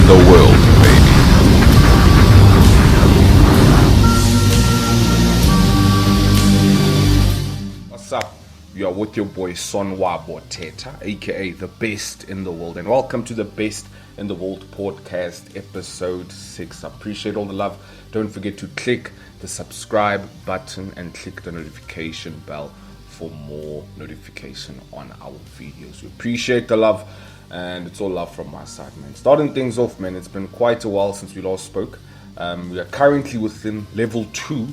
the world, baby. What's up? You are with your boy Sonwa Boteta, aka the best in the world, and welcome to the Best in the World podcast, episode 6. I appreciate all the love. Don't forget to click the subscribe button and click the notification bell for more notification on our videos. We appreciate the love, and it's all love from my side, man. Starting things off, man, it's been quite a while since we last spoke. We are currently within level 2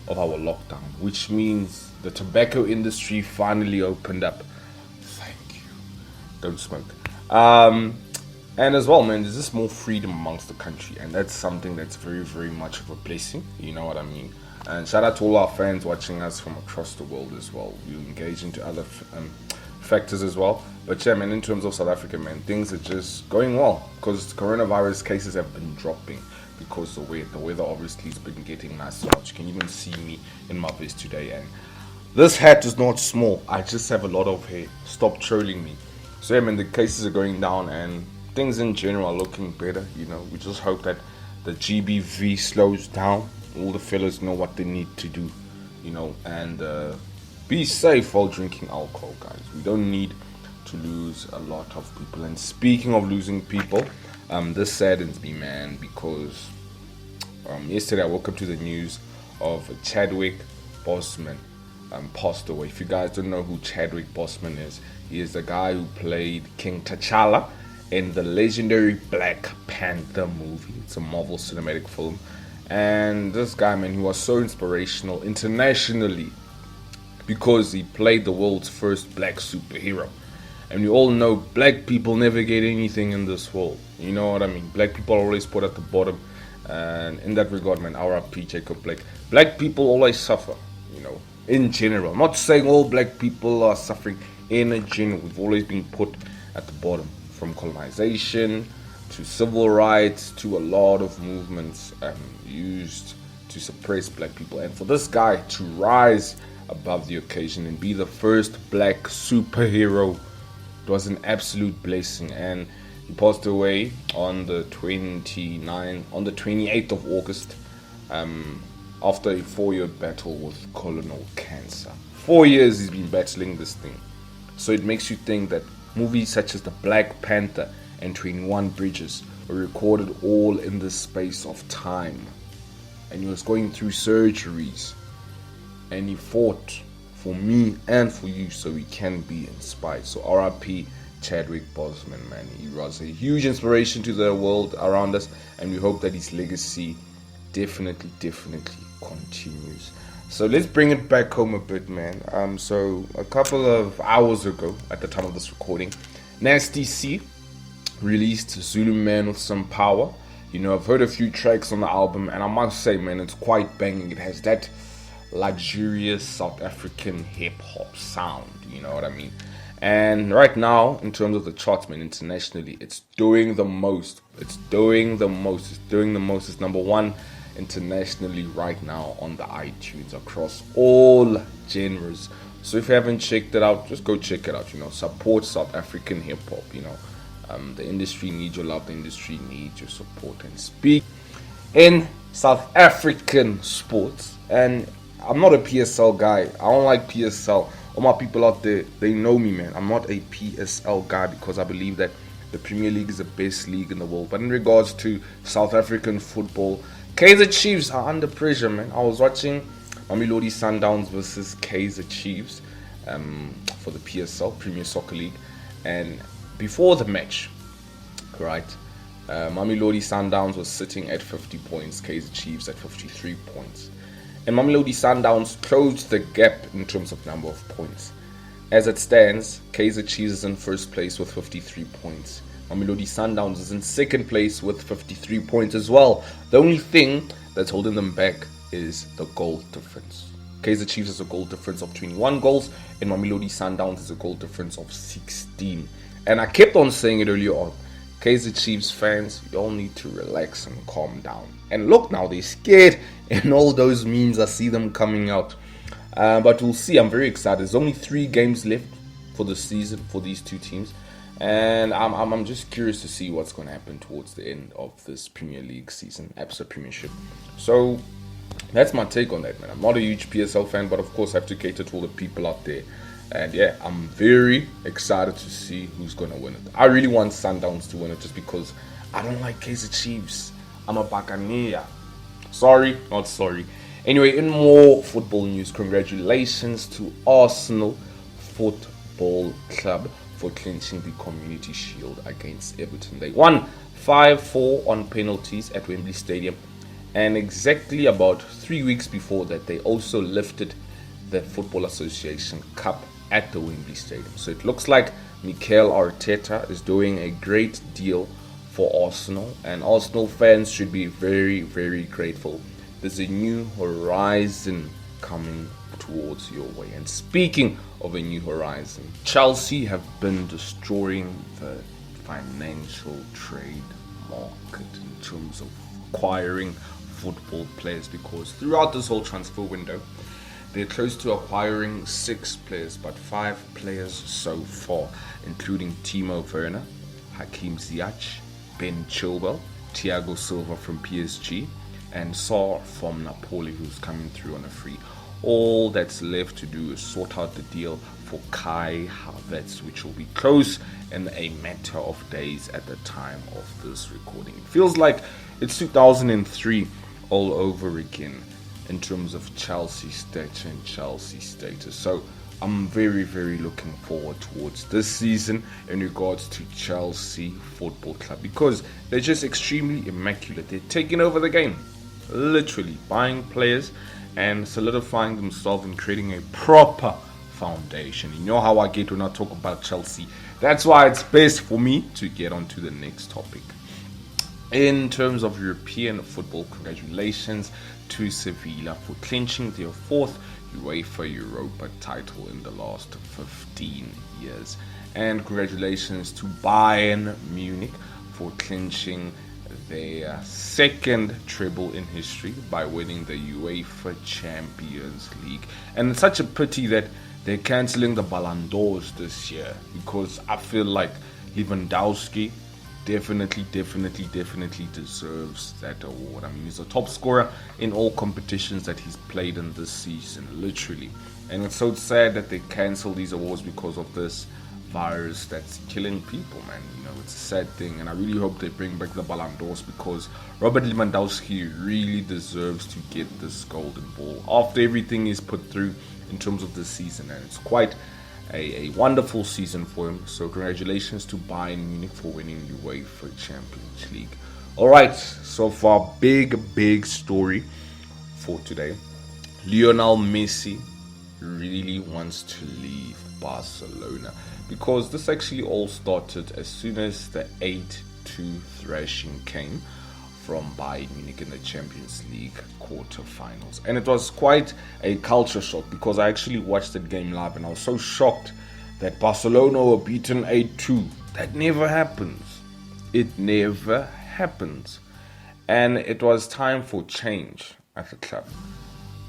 of our lockdown, which means the tobacco industry finally opened up. Thank you. Don't smoke. And as well, man, there's just more freedom amongst the country, and that's something that's very, very much of a blessing. You know what I mean? And shout out to all our fans watching us from across the world as well. We engage into other factors as well. But yeah, man, in terms of South Africa, man, things are just going well because coronavirus cases have been dropping because the weather obviously has been getting nice. So you can even see me in my vest today. And this hat is not small. I just have a lot of hair. Stop trolling me. So yeah, man, the cases are going down and things in general are looking better. You know, we just hope that the GBV slows down. All the fellas know what they need to do, you know, and be safe while drinking alcohol, guys. We don't need to lose a lot of people. And speaking of losing people, this saddens me, man, because yesterday I woke up to the news of Chadwick Boseman passed away. If you guys don't know who Chadwick Boseman is, he is the guy who played King T'Challa in the legendary Black Panther movie. It's a Marvel cinematic film. And this guy, man, he was so inspirational internationally because he played the world's first black superhero. And you all know black people never get anything in this world. You know what I mean? Black people are always put at the bottom. And in that regard, man, R.I.P. Jacob Blake. Black people always suffer, you know, in general. I'm not saying all black people are suffering. In general, we've always been put at the bottom, from colonization to civil rights to a lot of movements used to suppress black people. And for this guy to rise above the occasion and be the first black superhero, it was an absolute blessing. And he passed away on the 28th of August after a 4-year battle with colon cancer. 4 years he's been battling this thing. So it makes you think that movies such as the Black Panther and 21 Bridges were recorded all in the space of time. And he was going through surgeries. And he fought for me and for you so we can be inspired. So R.I.P. Chadwick Boseman, man. He was a huge inspiration to the world around us. And we hope that his legacy definitely continues. So let's bring it back home a bit, man. So a couple of hours ago, at the time of this recording, Nasty C released Zulu Man with Some Power. You know, I've heard a few tracks on the album, and I must say, man, it's quite banging. It has that luxurious South African hip-hop sound, you know what I mean? And right now, in terms of the charts, man, internationally, it's doing the most. It's number one internationally right now on the iTunes across all genres. So if you haven't checked it out, just go check it out. You know, support South African hip-hop, you know. The industry needs your love, the industry needs your support. And speak in South African sports, and I'm not a PSL guy. I don't like PSL. All my people out there, they know me, man. I'm not a PSL guy because I believe that the Premier League is the best league in the world. But in regards to South African football, Kaizer Chiefs are under pressure, man. I was watching Mamelodi Sundowns versus Kaizer Chiefs for the PSL, Premier Soccer League. And before the match, right, Mamelodi Sundowns was sitting at 50 points, Kaizer Chiefs at 53 points. And Mamelodi Sundowns closed the gap in terms of number of points. As it stands, Kaizer Chiefs is in first place with 53 points. Mamelodi Sundowns is in second place with 53 points as well. The only thing that's holding them back is the goal difference. Kaizer Chiefs has a goal difference of 21 goals, and Mamelodi Sundowns has a goal difference of 16. And I kept on saying it earlier on, Kaizer Chiefs fans, you all need to relax and calm down. And look now, they're scared, and all those memes, I see them coming out. But we'll see. I'm very excited. There's only 3 games left for the season for these two teams. And I'm just curious to see what's going to happen towards the end of this Premier League season, Absa Premiership. So that's my take on that, man. I'm not a huge PSL fan, but of course I have to cater to all the people out there. And yeah, I'm very excited to see who's going to win it. I really want Sundowns to win it just because I don't like Kaizer Chiefs. I'm a Buccaneer. Sorry, not sorry. Anyway, in more football news, congratulations to Arsenal Football Club for clinching the Community Shield against Everton. They won 5-4 on penalties at Wembley Stadium, and exactly about 3 weeks before that, they also lifted the Football Association Cup at the Wembley Stadium. So it looks like Mikel Arteta is doing a great deal for Arsenal, and Arsenal fans should be very, very grateful. There's a new horizon coming towards your way. And speaking of a new horizon, Chelsea have been destroying the financial trade market in terms of acquiring football players, because throughout this whole transfer window, they're close to acquiring 6 players, but 5 players so far, including Timo Werner, Hakim Ziyech, Ben Chilwell, Thiago Silva from PSG, and Sarr from Napoli, who's coming through on a free. All that's left to do is sort out the deal for Kai Havertz, which will be close in a matter of days at the time of this recording. It feels like it's 2003 all over again in terms of Chelsea stature and Chelsea status. So I'm very, very looking forward towards this season in regards to Chelsea Football Club, because they're just extremely immaculate. They're taking over the game, literally buying players and solidifying themselves and creating a proper foundation. You know how I get when I talk about Chelsea. That's why it's best for me to get on to the next topic. In terms of European football, congratulations to Sevilla for clinching their 4th UEFA Europa title in the last 15 years. And congratulations to Bayern Munich for clinching their 2nd treble in history by winning the UEFA Champions League. And it's such a pity that they're cancelling the Ballon d'Ors this year, because I feel like Lewandowski definitely deserves that award. I mean, he's a top scorer in all competitions that he's played in this season, literally. And it's so sad that they cancel these awards because of this virus that's killing people, man. You know, it's a sad thing, and I really hope they bring back the Ballon d'Ors, because Robert Lewandowski really deserves to get this golden ball after everything he's put through in terms of this season, and it's quite a wonderful season for him. So congratulations to Bayern Munich for winning the UEFA Champions League. Alright, so far big story for today. Lionel Messi really wants to leave Barcelona, because this actually all started as soon as the 8-2 thrashing came from Bayern Munich in the Champions League quarterfinals. And it was quite a culture shock, because I actually watched that game live and I was so shocked that Barcelona were beaten 8-2. That never happens. It never happens. And it was time for change at the club,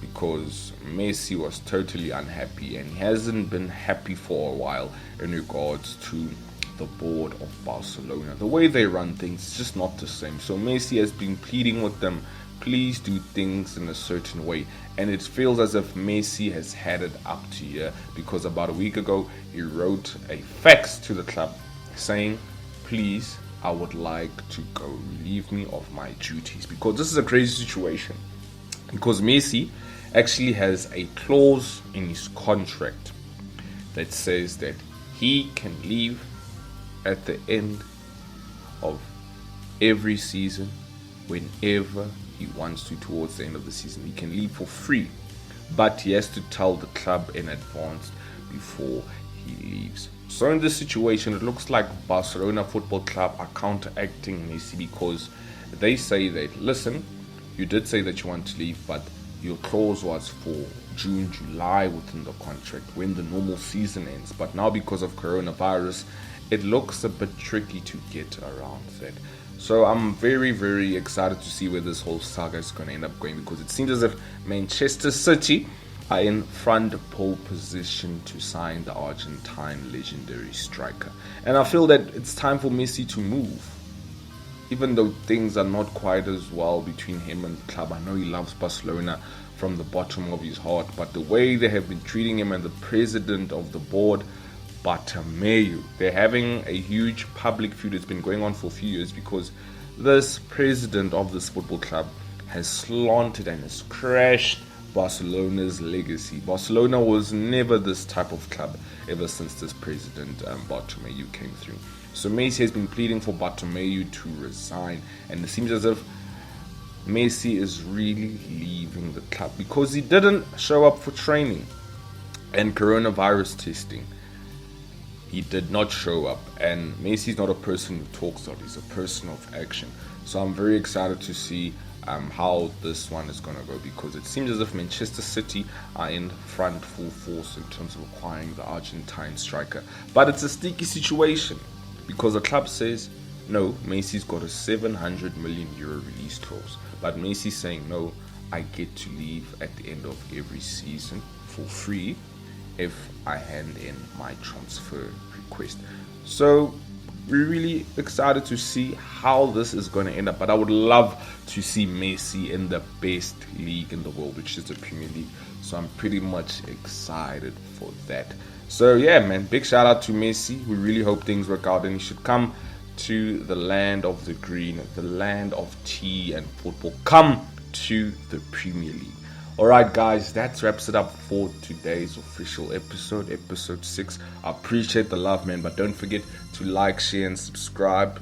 because Messi was totally unhappy, and he hasn't been happy for a while in regards to the board of Barcelona. The way they run things is just not the same. So Messi has been pleading with them, please do things in a certain way, and it feels as if Messi has had it up to here, because about a week ago he wrote a fax to the club saying, please, I would like to go, relieve me of my duties, because this is a crazy situation, because Messi actually has a clause in his contract that says that he can leave at the end of every season whenever he wants to. Towards the end of the season, he can leave for free, but he has to tell the club in advance before he leaves. So in this situation, it looks like Barcelona Football Club are counteracting Messi, because they say that, listen, you did say that you want to leave, but your clause was for June, July within the contract, when the normal season ends. But now, because of coronavirus, it looks a bit tricky to get around that. So I'm very excited to see where this whole saga is going to end up going, because it seems as if Manchester City are in front pole position to sign the Argentine legendary striker. And I feel that it's time for Messi to move. Even though things are not quite as well between him and the club, I know he loves Barcelona from the bottom of his heart, but the way they have been treating him and the president of the board, Bartomeu, they're having a huge public feud. It's been going on for a few years because this president of this football club has slanted and has crashed Barcelona's legacy. Barcelona was never this type of club ever since this president Bartomeu came through. So Messi has been pleading for Bartomeu to resign, and it seems as if Messi is really leaving the club because he didn't show up for training and coronavirus testing. He did not show up, and Messi is not a person who talks a lot, he's a person of action. So I'm very excited to see how this one is going to go, because it seems as if Manchester City are in front full force in terms of acquiring the Argentine striker. But it's a sticky situation because the club says, no, Messi's got a 700 million euro release clause. But Messi's saying, no, I get to leave at the end of every season for free if I hand in my transfer request. So we're really excited to see how this is going to end up. But I would love to see Messi in the best league in the world, which is the Premier League. So I'm pretty much excited for that. So yeah, man, big shout out to Messi. We really hope things work out, and he should come to the land of the green, the land of tea and football. Come to the Premier League. Alright guys, that wraps it up for today's official episode 6. I appreciate the love, man, but don't forget to like, share and subscribe.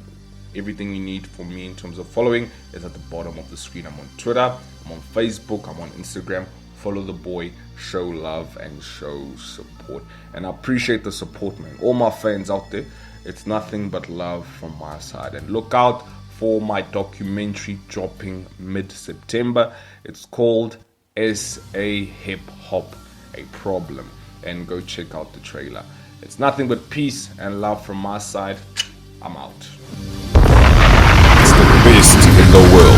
Everything you need for me in terms of following is at the bottom of the screen. I'm on Twitter, I'm on Facebook, I'm on Instagram. Follow the boy, show love and show support. And I appreciate the support, man. All my fans out there, it's nothing but love from my side. And look out for my documentary dropping mid-September. It's called SA Hip Hop, A Problem, and go check out the trailer. It's nothing but peace and love from my side. I'm out. It's the best in the world.